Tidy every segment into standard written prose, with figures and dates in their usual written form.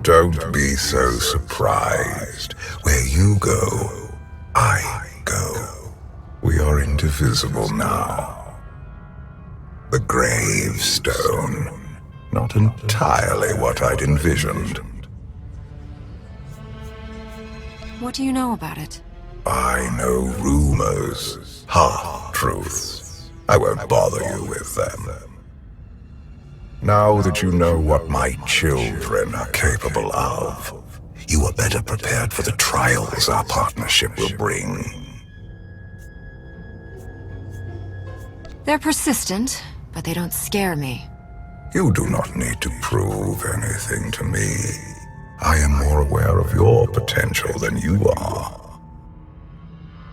Don't be so surprised. Where you go, I go. We are indivisible now. The gravestone. Not entirely what I'd envisioned. What do you know about it? I know rumors, half-truths. I won't bother you with them. Now that you know what my children are capable of, you are better prepared for the trials our partnership will bring. They're persistent, but they don't scare me. You do not need to prove anything to me. I am more aware of your potential than you are.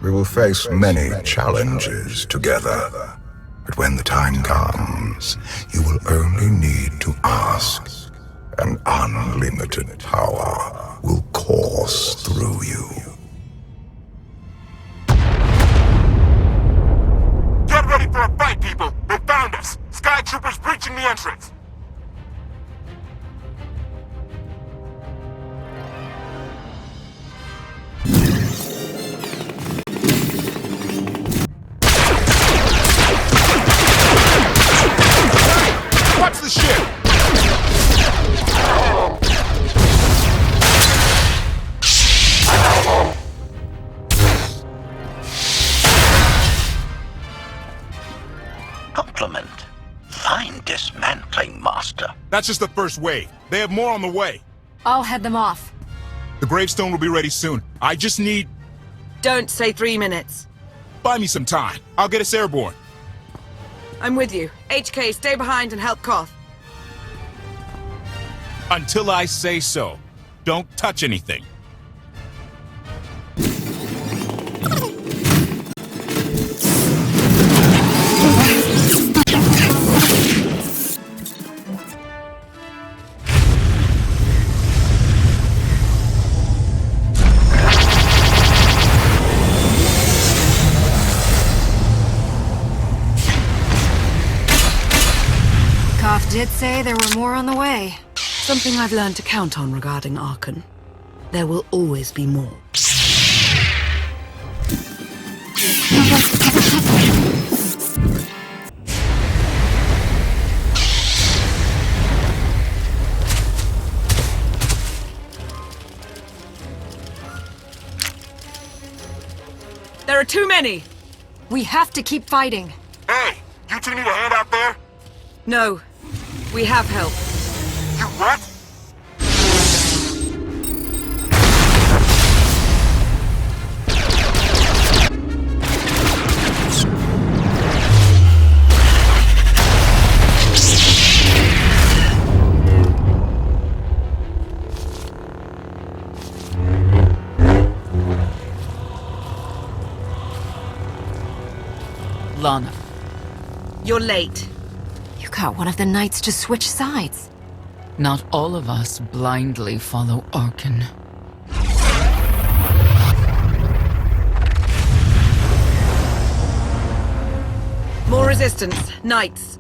We will face many challenges together, but when the time comes, you will only need to ask, and unlimited power will course through you. Get ready for a fight, people! They found us! Sky Troopers breaching the entrance! Watch the ship! Compliment. Fine dismantling, Master. That's just the first wave. They have more on the way. I'll head them off. The gravestone will be ready soon. I just need... Don't say 3 minutes. Buy me some time. I'll get us airborne. I'm with you. HK, stay behind and help Koth. Until I say so. Don't touch anything. Koth did say there were more on the way. Something I've learned to count on regarding Archon. There will always be more. There are too many! We have to keep fighting. Hey! You two need a hand out there? No. We have help. You what? Lana. You're late. You got one of the knights to switch sides. Not all of us blindly follow Archon. More resistance. Knights.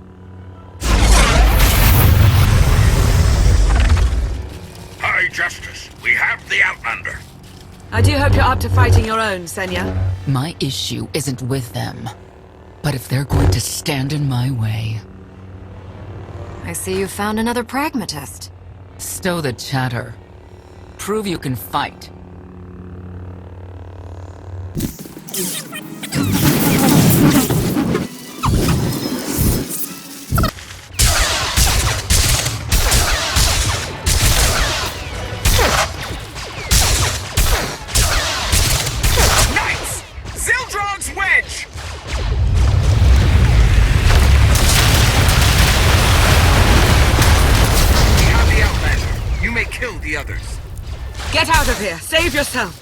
High Justice, we have the Outlander. I do hope you're up to fighting your own, Senya. My issue isn't with them. But if they're going to stand in my way... I see you found another pragmatist. Stow the chatter. Prove you can fight. Knights! Zildron's wedge! We have the Outlander. You may kill the others. Get out of here! Save yourself!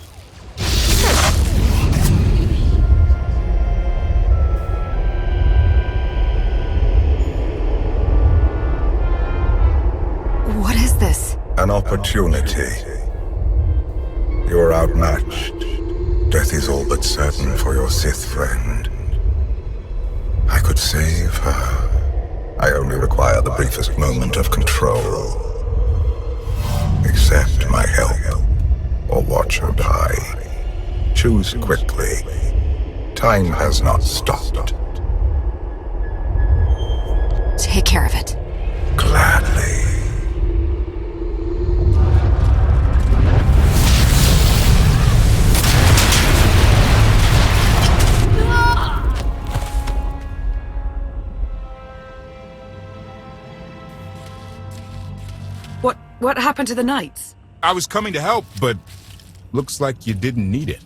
What is this? An opportunity. You are outmatched. Death is all but certain for your Sith friend. I could save her. I only require the briefest moment of control. Accept watch or die. Choose quickly. Time has not stopped. Take care of it. Gladly. What happened to the knights? I was coming to help, but looks like you didn't need it.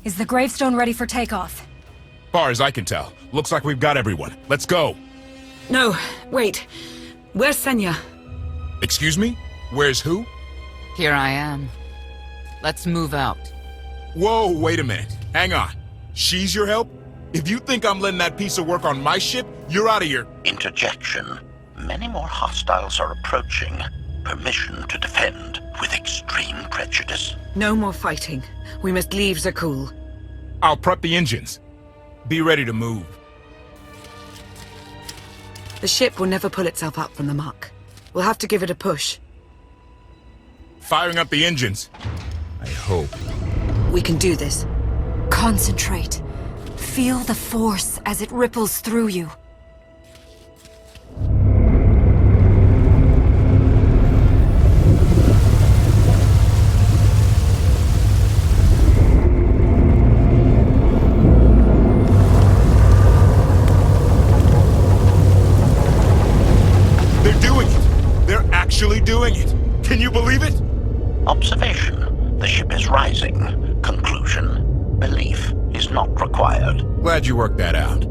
Is the gravestone ready for takeoff? Far as I can tell, looks like we've got everyone. Let's go. No, wait. Where's Senya? Excuse me? Where's who? Here I am. Let's move out. Whoa, wait a minute. Hang on. She's your help? If you think I'm letting that piece of work on my ship, you're out of here. Interjection. Many more hostiles are approaching. Permission to defend with extreme prejudice. No more fighting. We must leave Zakul. I'll prep the engines. Be ready to move. The ship will never pull itself up from the muck. We'll have to give it a push. Firing up the engines. I hope. We can do this. Concentrate. Feel the force as it ripples through you. Doing it. Can you believe it? Observation. The ship is rising. Conclusion. Belief is not required. Glad you worked that out.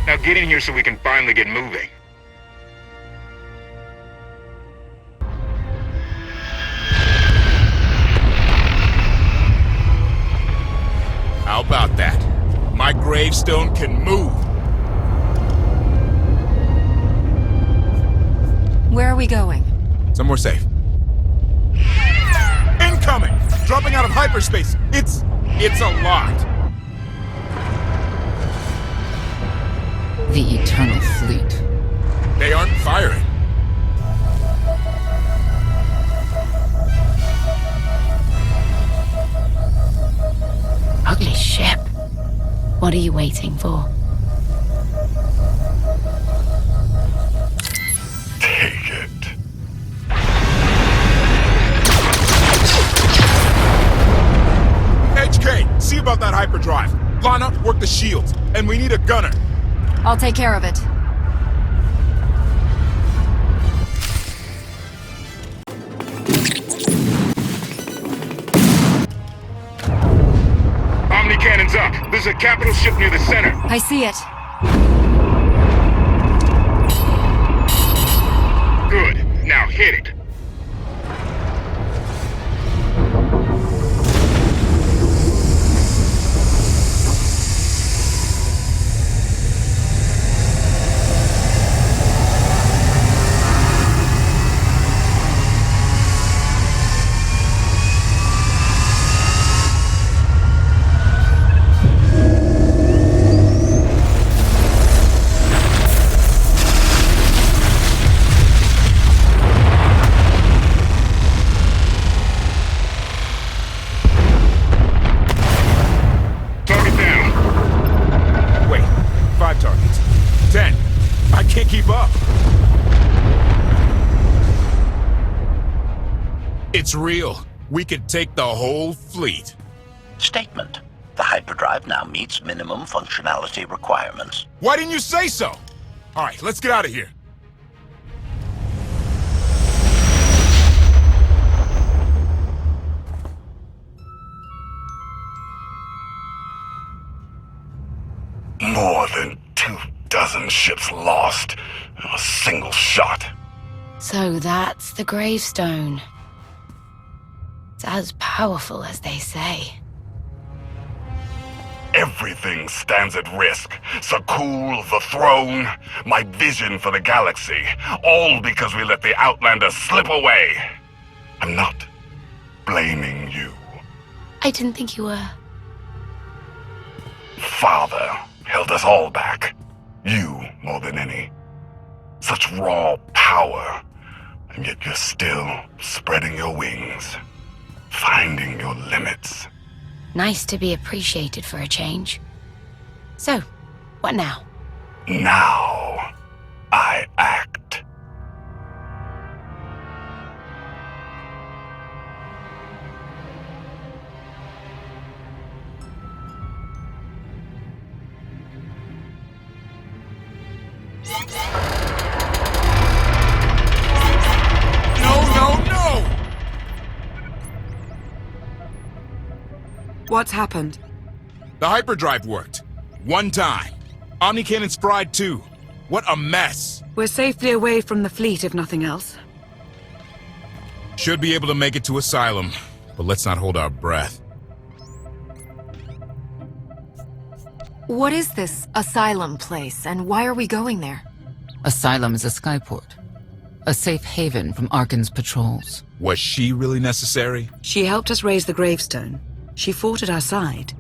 Now get in here so we can finally get moving. How about that? My gravestone can move. Where are we going? Somewhere safe. Incoming! Dropping out of hyperspace. It's a lot. The Eternal Fleet. They aren't firing. Ugly ship. What are you waiting for? Take it. HK, see about that hyperdrive. Lana, work the shields. And we need a gunner. I'll take care of it. Omni cannons up. There's a capital ship near the center. I see it. Good. Now hit it. It's real. We could take the whole fleet. Statement. The hyperdrive now meets minimum functionality requirements. Why didn't you say so? All right, let's get out of here. More than 24 ships lost in a single shot. So that's the gravestone. It's as powerful as they say. Everything stands at risk. Sakul, the throne, my vision for the galaxy. All because we let the Outlanders slip away. I'm not blaming you. I didn't think you were. Father held us all back. You more than any. Such raw power. And yet you're still spreading your wings. Finding your limits. Nice to be appreciated for a change. So, what now? Now, I act. No! What's happened? The hyperdrive worked. One time. Omnicannon's fried too. What a mess. We're safely away from the fleet, if nothing else. Should be able to make it to Asylum, but let's not hold our breath. What is this Asylum place, and why are we going there? Asylum is a skyport. A safe haven from Arkan's patrols. Was she really necessary? She helped us raise the gravestone. She fought at our side.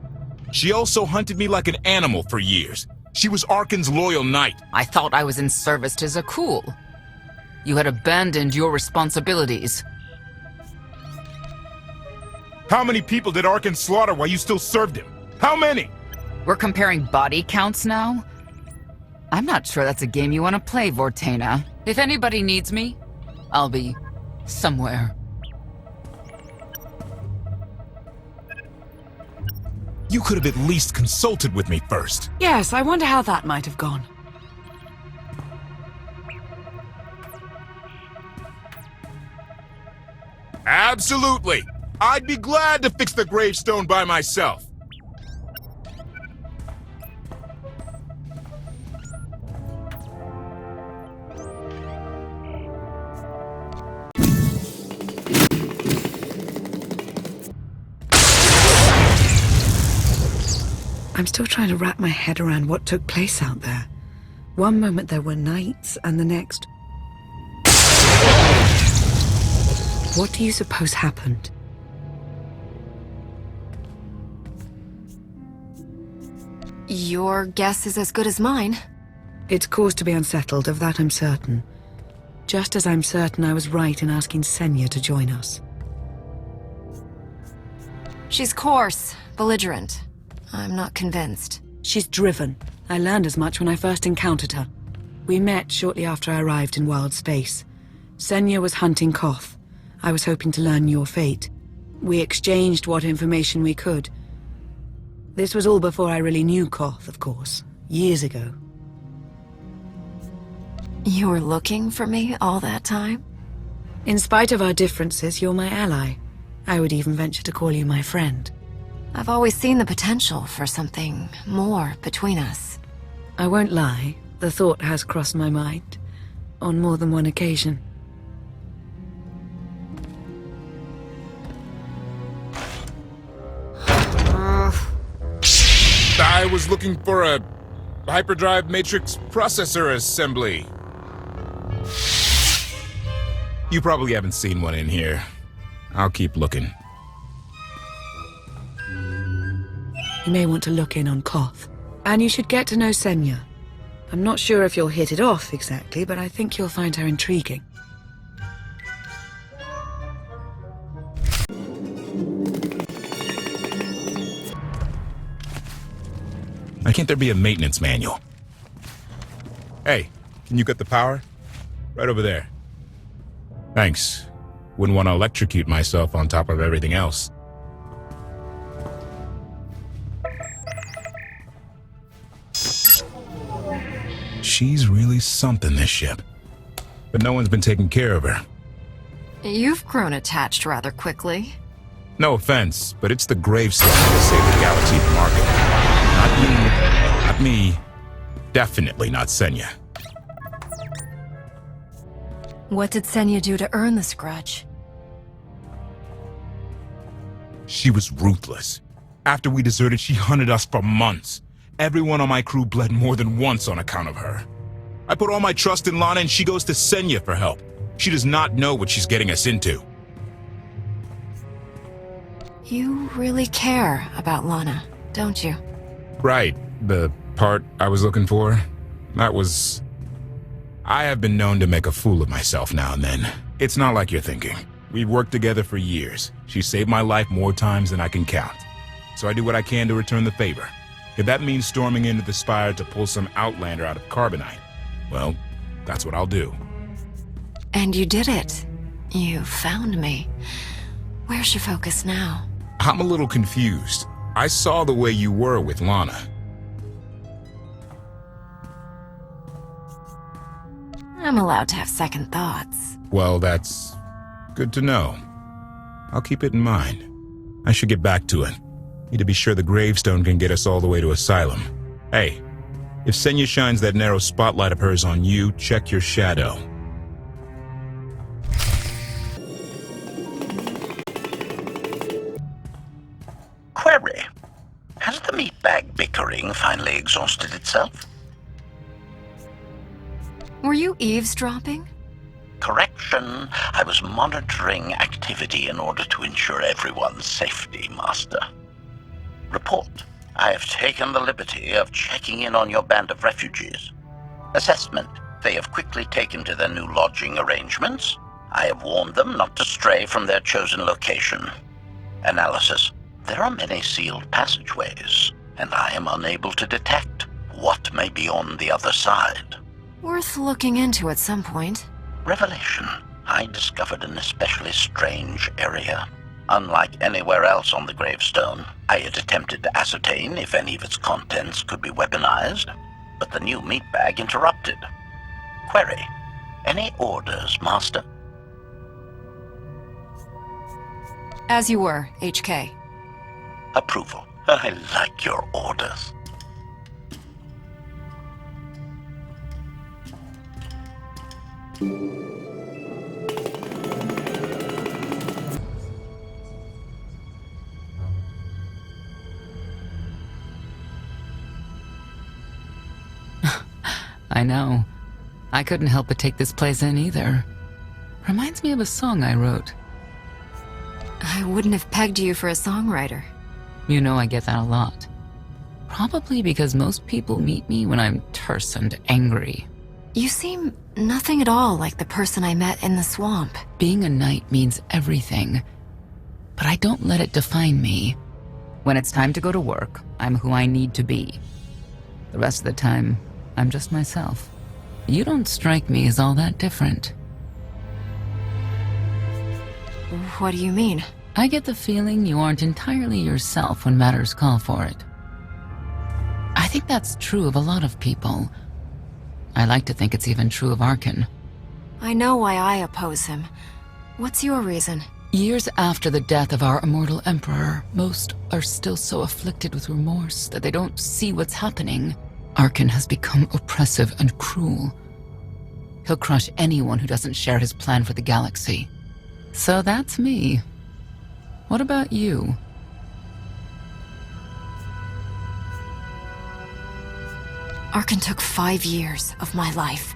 She also hunted me like an animal for years. She was Arkan's loyal knight. I thought I was in service to Zakul. You had abandoned your responsibilities. How many people did Arkan slaughter while you still served him? How many? We're comparing body counts now? I'm not sure that's a game you want to play, Vortena. If anybody needs me, I'll be somewhere. You could have at least consulted with me first. Yes, I wonder how that might have gone. Absolutely. I'd be glad to fix the gravestone by myself. I'm still trying to wrap my head around what took place out there. One moment there were knights, and the next... What do you suppose happened? Your guess is as good as mine. It's cause to be unsettled, of that I'm certain. Just as I'm certain I was right in asking Senya to join us. She's coarse, belligerent. I'm not convinced. She's driven. I learned as much when I first encountered her. We met shortly after I arrived in wild space. Senya was hunting Koth. I was hoping to learn your fate. We exchanged what information we could. This was all before I really knew Koth, of course. Years ago. You were looking for me all that time? In spite of our differences, you're my ally. I would even venture to call you my friend. I've always seen the potential for something more between us. I won't lie, the thought has crossed my mind. On more than one occasion. I was looking for a hyperdrive matrix processor assembly. You probably haven't seen one in here. I'll keep looking. You may want to look in on Koth. And you should get to know Senya. I'm not sure if you'll hit it off exactly, but I think you'll find her intriguing. Why can't there be a maintenance manual? Hey, can you get the power? Right over there. Thanks. Wouldn't want to electrocute myself on top of everything else. She's really something, this ship. But no one's been taking care of her. You've grown attached rather quickly. No offense, but it's the gravestone to save the galaxy from Arkan. Not you, not me. Definitely not Senya. What did Senya do to earn this grudge? She was ruthless. After we deserted, she hunted us for months. Everyone on my crew bled more than once on account of her. I put all my trust in Lana and she goes to Senya for help. She does not know what she's getting us into. You really care about Lana, don't you? Right. The part I was looking for? That was... I have been known to make a fool of myself now and then. It's not like you're thinking. We've worked together for years. She saved my life more times than I can count. So I do what I can to return the favor. If that means storming into the Spire to pull some Outlander out of Carbonite, well, that's what I'll do. And you did it. You found me. Where's your focus now? I'm a little confused. I saw the way you were with Lana. I'm allowed to have second thoughts. Well, that's good to know. I'll keep it in mind. I should get back to it. Need to be sure the gravestone can get us all the way to Asylum. Hey, if Senya shines that narrow spotlight of hers on you, check your shadow. Query. Has the meatbag bickering finally exhausted itself? Were you eavesdropping? Correction. I was monitoring activity in order to ensure everyone's safety, Master. Report. I have taken the liberty of checking in on your band of refugees. Assessment. They have quickly taken to their new lodging arrangements. I have warned them not to stray from their chosen location. Analysis. There are many sealed passageways, and I am unable to detect what may be on the other side. Worth looking into at some point. Revelation. I discovered an especially strange area. Unlike anywhere else on the gravestone, I had attempted to ascertain if any of its contents could be weaponized, but the new meat bag interrupted. Query. Any orders, Master? As you were, HK. Approval. I like your orders. I know. I couldn't help but take this place in either. Reminds me of a song I wrote. I wouldn't have pegged you for a songwriter. You know I get that a lot. Probably because most people meet me when I'm terse and angry. You seem nothing at all like the person I met in the swamp. Being a knight means everything, but I don't let it define me. When it's time to go to work, I'm who I need to be. The rest of the time, I'm just myself. You don't strike me as all that different. What do you mean? I get the feeling you aren't entirely yourself when matters call for it. I think that's true of a lot of people. I like to think it's even true of Arkan. I know why I oppose him. What's your reason? Years after the death of our immortal emperor, most are still so afflicted with remorse that they don't see what's happening. Arkan has become oppressive and cruel. He'll crush anyone who doesn't share his plan for the galaxy. So that's me. What about you? Arkan took 5 years of my life.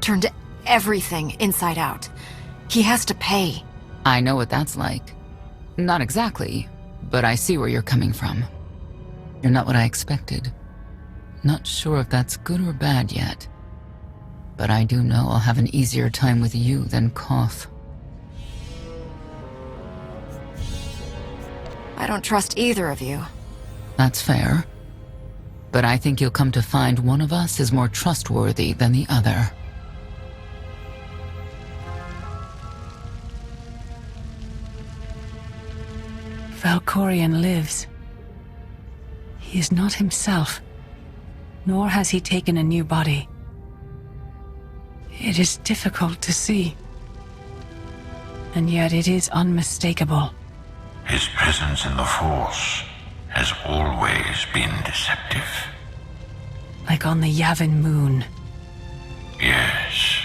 Turned everything inside out. He has to pay. I know what that's like. Not exactly, but I see where you're coming from. You're not what I expected. Not sure if that's good or bad yet. But I do know I'll have an easier time with you than Koth. I don't trust either of you. That's fair. But I think you'll come to find one of us is more trustworthy than the other. Valkorion lives. He is not himself, nor has he taken a new body. It is difficult to see, and yet it is unmistakable. His presence in the Force has always been deceptive. Like on the Yavin moon. Yes,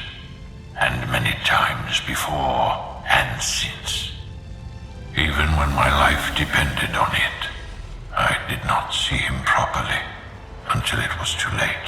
and many times before and since. Even when my life depended on it, till it was too late.